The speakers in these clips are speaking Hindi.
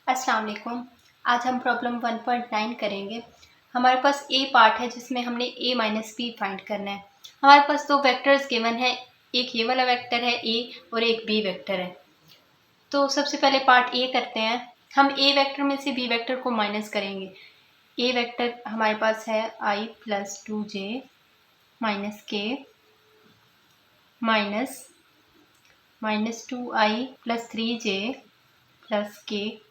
अस्सलाम वालेकुम। आज हम प्रॉब्लम 1.9 करेंगे। हमारे पास ए पार्ट है जिसमें हमने ए माइनस बी फाइंड करना है। हमारे पास दो वेक्टर्स गिवन है, एक ये वाला वेक्टर है ए और एक बी वेक्टर है। तो सबसे पहले पार्ट ए करते हैं। हम ए वेक्टर में से बी वेक्टर को माइनस करेंगे। ए वेक्टर हमारे पास है आई प्लस 2j माइनस के minus 2i plus 3j plus के।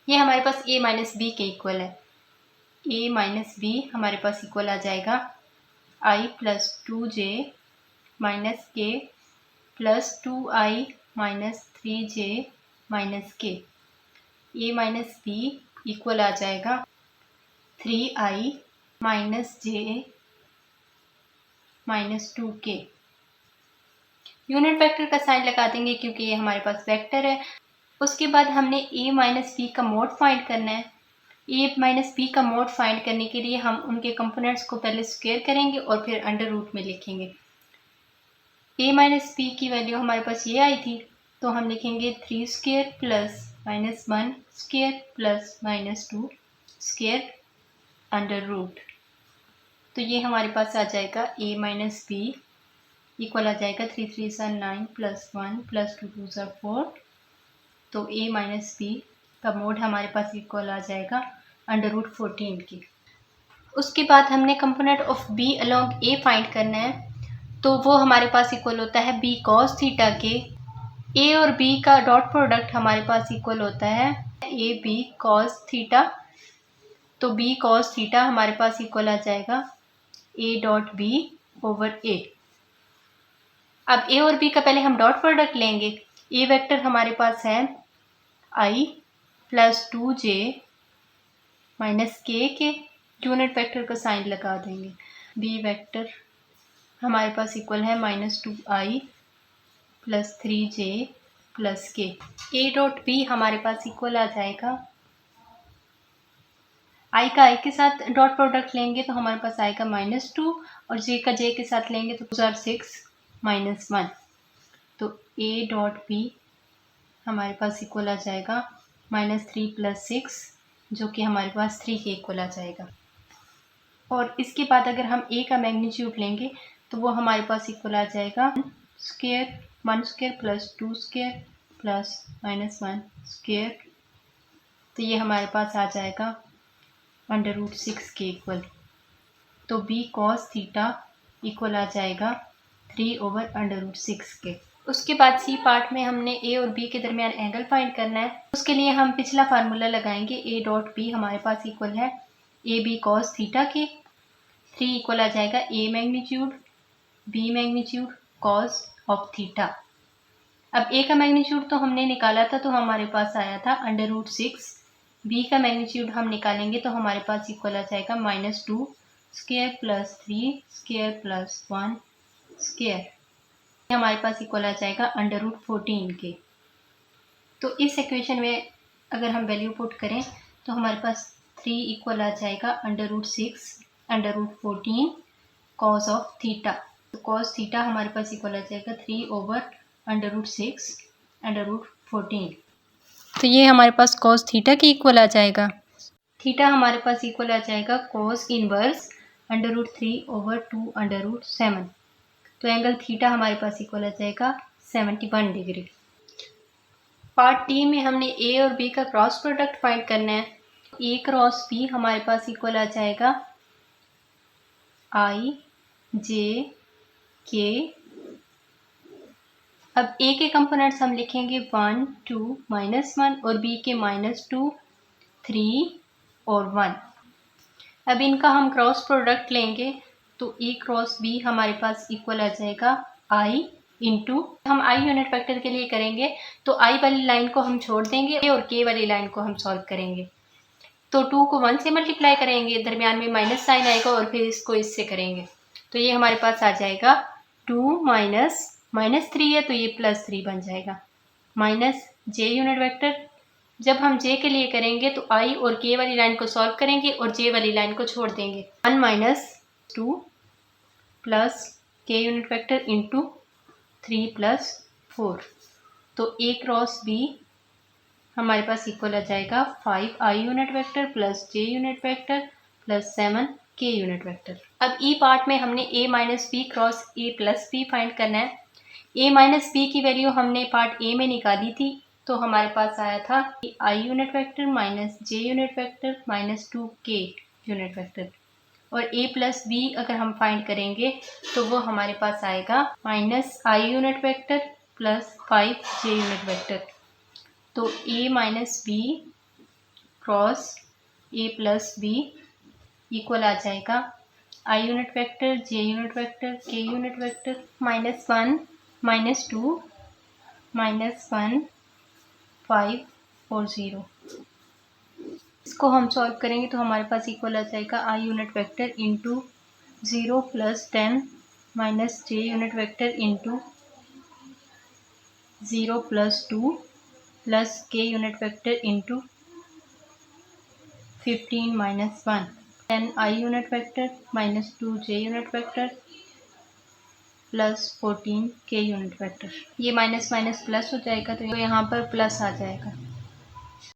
ये हमारे पास a माइनस बी के इक्वल है। a माइनस बी हमारे पास इक्वल आ जाएगा i प्लस 2j माइनस के plus 2i minus 3j minus के। a माइनस बी इक्वल आ जाएगा 3i minus j minus 2k। Unit vector का साइन लगा देंगे क्योंकि ये हमारे पास वेक्टर है। उसके बाद हमने a माइनस बी का मोड फाइंड करना है। a माइनस बी का मोड फाइंड करने के लिए हम उनके कंपोनेंट्स को पहले स्क्वायर करेंगे और फिर अंडर रूट में लिखेंगे। a माइनस बी की वैल्यू हमारे पास ये आई थी, तो हम लिखेंगे 3 square plus minus 1 square plus minus 2 square under root. तो ये हमारे पास आ जाएगा a माइनस बी इक्वल आ जाएगा 3 3 सा 9 प्लस 1 प्लस 2 2 सा 4। तो a माइनस बी का मोड हमारे पास इक्वल आ जाएगा अंडर रूट 14 की। उसके बाद हमने component of b along a find करना है, तो वो हमारे पास इक्वल होता है b कॉस थीटा के। a और b का डॉट प्रोडक्ट हमारे पास इक्वल होता है a b कॉस थीटा। तो b कॉस थीटा हमारे पास इक्वल आ जाएगा a dot b over a। अब a और b का पहले हम डॉट प्रोडक्ट लेंगे। a वेक्टर हमारे पास है i प्लस 2j माइनस के यूनिट वेक्टर का साइन लगा देंगे। b वेक्टर हमारे पास इक्वल है minus 2i plus 3j plus के। a डॉट b हमारे पास इक्वल आ जाएगा, i का i के साथ डॉट प्रोडक्ट लेंगे तो हमारे पास आएगा माइनस 2 और j का j के साथ लेंगे तो 6 माइनस 1। तो a डॉट b हमारे पास इक्वल आ जाएगा माइनस 3 प्लस 6, जो कि हमारे पास 3 के इक्वल आ जाएगा। और इसके बाद अगर हम a का मैग्नीट्यूड लेंगे तो वो हमारे पास इक्वल आ जाएगा 1 square plus 2 square plus minus 1 square. तो ये हमारे पास आ जाएगा अंडर रूट 6 के इक्वल। तो b कॉस थीटा इक्वल आ जाएगा 3 ओवर अंडर रूट 6 के। उसके बाद सी पार्ट में हमने a और b के दरमियान एंगल फाइंड करना है। उसके लिए हम पिछला फार्मूला लगाएंगे। a डॉट b हमारे पास इक्वल है ए बी कॉस थीटा के। 3 इक्वल आ जाएगा a magnitude b magnitude cos of theta. अब a का मैग्नीट्यूड तो हमने निकाला था, तो हमारे पास आया था अंडर रूट 6। b का मैग्नीट्यूड हम निकालेंगे तो हमारे पास इक्वल आ जाएगा minus 2 square plus 3 square plus 1 square. हमारे पास इक्वल आ जाएगा अंडर रूट 14 के। तो इस इक्वेशन में अगर हम वैल्यू पुट करें तो हमारे पास 3 इक्वल आ जाएगा under root 6 under root 14 cos of theta. तो कॉस थीटा हमारे पास इक्वल आ जाएगा 3 over under root 6 under root 14। तो ये हमारे पास कॉस थीटा की इक्वल आ जाएगा। थीटा हमारे पास इक्वल आ जाएगा cos inverse under root 3 over 2 under root 7। तो एंगल थीटा हमारे पास इक्वल आ जाएगा 71 डिग्री। पार्ट डी में हमने ए और बी का क्रॉस प्रोडक्ट फाइंड करना है। ए क्रॉस बी हमारे पास इक्वल आ जाएगा आई जे के। अब ए के कंपोनेंट्स हम लिखेंगे 1 2 -1 और बी के -2 3 और 1। अब इनका हम क्रॉस प्रोडक्ट लेंगे तो ए क्रॉस बी हमारे पास इक्वल आ जाएगा आई इंटू, हम आई यूनिट वेक्टर के लिए करेंगे तो आई वाली लाइन को हम छोड़ देंगे और के वाली लाइन को हम सॉल्व करेंगे। तो 2 को 1 से मल्टीप्लाई करेंगे, दरमियान में माइनस साइन आएगा और फिर इसको इससे करेंगे तो ये हमारे पास आ जाएगा 2 माइनस 3 है तो ये प्लस 3 बन जाएगा माइनस जे यूनिट वेक्टर। जब हम जे के लिए करेंगे तो आई और के वाली लाइन को सॉल्व करेंगे और जे वाली लाइन को छोड़ देंगे। 1 माइनस 2 प्लस के यूनिट वेक्टर इंटू 3 प्लस 4। तो ए क्रॉस बी हमारे पास इक्वल आ जाएगा 5i unit vector plus j unit vector plus 7k unit vector. अब ई पार्ट में हमने a minus B cross a plus B find करना है। a माइनस बी की वैल्यू हमने पार्ट a में निकाली थी, तो हमारे पास आया था i unit vector minus j unit vector minus 2k unit vector, और a प्लस बी अगर हम फाइंड करेंगे तो वो हमारे पास आएगा minus i unit vector plus 5j unit vector. तो a minus B cross a plus B equal आ जाएगा i unit vector j unit vector k unit vector minus 1 minus 2 minus 1 5 और 0। इसको हम सॉल्व करेंगे तो हमारे पास इक्वल आ जाएगा i unit vector into 0 plus 10 minus j unit vector into 0 plus 2 plus k unit vector into 15 minus 1 10 i unit vector minus 2 j unit vector plus 14 k unit vector. ये माइनस माइनस प्लस हो जाएगा तो यहाँ पर प्लस आ जाएगा।